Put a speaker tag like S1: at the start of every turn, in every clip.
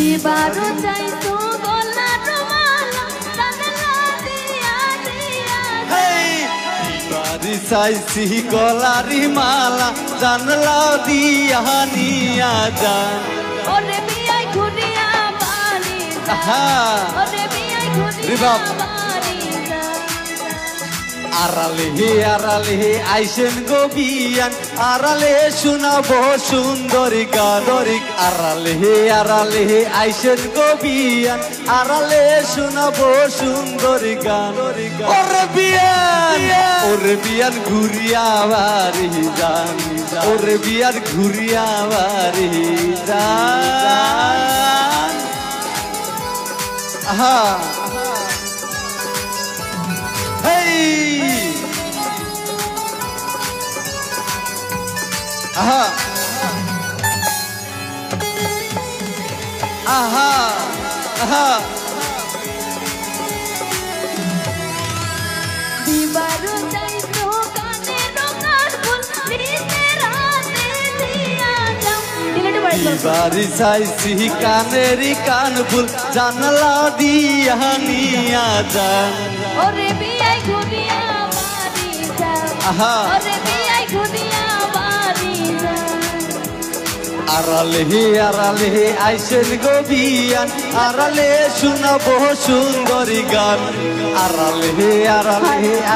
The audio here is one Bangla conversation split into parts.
S1: দিবারো চাইতো গলার মালা জানলা দিয়া দিয়া
S2: দিবারি চাইছি গলারি মালা জানলা দিয়া নিয়া যান
S1: ওরে বিয়াই ঘুরিয়া বাড়ি ওরে বিয়াই ঘুরিয়া বাড়ি
S2: আড়ালে আইসেন গোবিয়ান আড়ালে শোনাবো সুন্দরী গান আড়ালে আইসেন গোবিয়ান আড়ালে শোনাবো সুন্দরী গান ওরে বিয়ান ঘুরিয়া বাড়ি যান ওরে বিয়ান ঘুরিয়া বাড়ি যান আহা Aha. Aha. Aha.
S1: দিবারো চাইতো কানের কানফুল দিতে রাতে দিয়া যাও
S2: দিবারি চাইছি কানেরি কানফুল জানলা দিয়া নিয়া যান
S1: ওরে বিয়াই ঘুরিয়া বাড়ি যাও
S2: আহা
S1: ওরে বিয়াই ঘুরিয়া বাড়ি যাও
S2: আড়ালে আইসেন গোবিয়ান আড়ালে শোনাবো সুন্দরী গান আড়ালে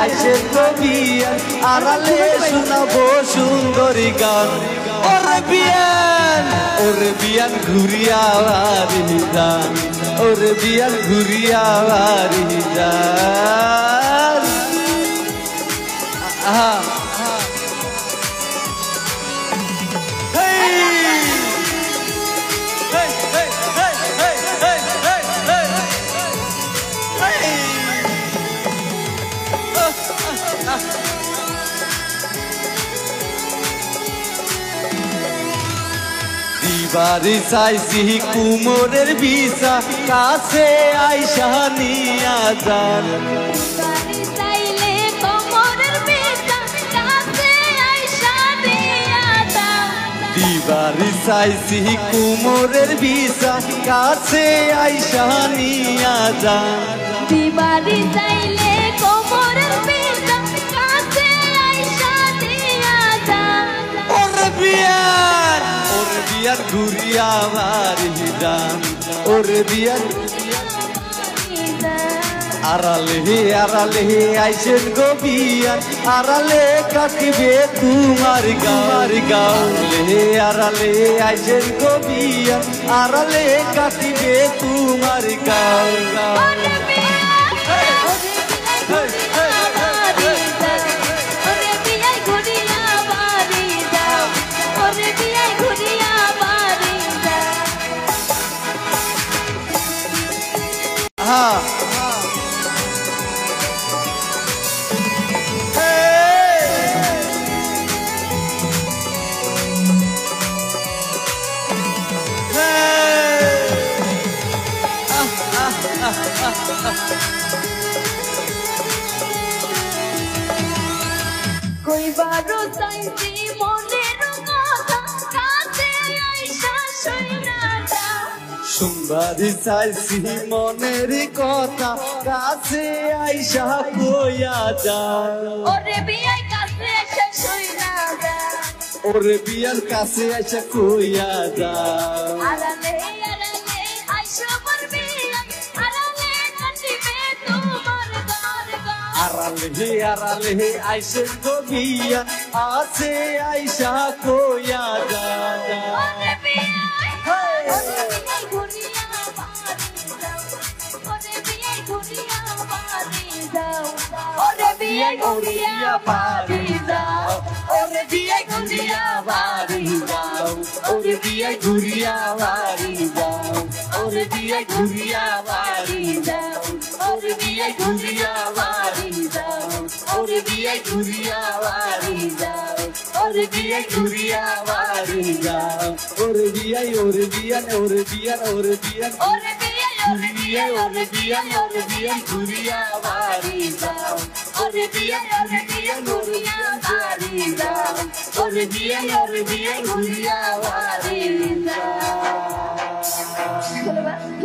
S2: আইসেন গোবিয়ান আড়ালে শোনাবো সুন্দরী গান ওরে বিয়ান ঘুরিয়া বাড়ি যান ওরে বিয়ান ঘুরিয়া বাড়ি যান আহা দিবারি চাইছি কুমোরের বিছা কাছে আইসা নিয়া যান
S1: দিবারি চাইলে কোমরের বিছা কাছে আইসা দিয়া যাও
S2: দিবারি চাইছি কুমোরের বিছা কাছে আইসা নিয়া যান
S1: দিবারি চাইলে কোমরের বিছা কাছে আইসা দিয়া যাও
S2: ওরে বিয়ান ঘুরিয়া বাড়ি যান ওরে বিয়ান আড়ালে আইসেন গোবিয়ান আড়ালে কাটিবে তোমার গাও আড়ালে আইসেন গোবিয়ান আড়ালে কাটিবে তোমার গাও
S1: কইবারো চাইছি মনের কথা কাছে আইসা শুইনা যাও
S2: সুন্দরী চাইছি মনের কথা কাছে আইসা কইয়া যাও
S1: ওরে বিয়াই কাছে আইসা শুইনা যাও
S2: ওরে বিয়ার কাছে আইসা কইয়া যাও
S1: আড়ালে আইসা মোর বিয়াই আড়ালে কাটিবে তোমার ঘর
S2: আড়ালে আইসেন গোবিয়ান আছে আইসা কইয়া যাও
S1: ওরে বিয়াই ঘুরিয়া বাড়ি যাও ওরে বিয়াই ঘুরিয়া বাড়ি যাও
S2: ওরে বিয়াই ঘুরিয়া বাড়ি যাও ওরে বিয়াই ঘুরিয়া বাড়ি যাও ওরে বিয়াই ঘুরিয়া বাড়ি যাও ওরে বিয়াই ঘুরিয়া বাড়ি যাও ওরে বিয়াই ঘুরিয়া বাড়ি যাও ওরে বিয়াই ঘুরিয়া বাড়ি যাও ওরে বিয়াই ওরে বিয়ান ওরে বিয়ান ওরে বিয়ান
S1: ওরে বিয়াই
S2: ঘুরিয়া বাড়ি যাও ওরে বিয়াই ঘুরিয়া বাড়ি যাও ওরে বিয়াই ঘুরিয়া বাড়ি যাও
S1: ধন্যবাদ।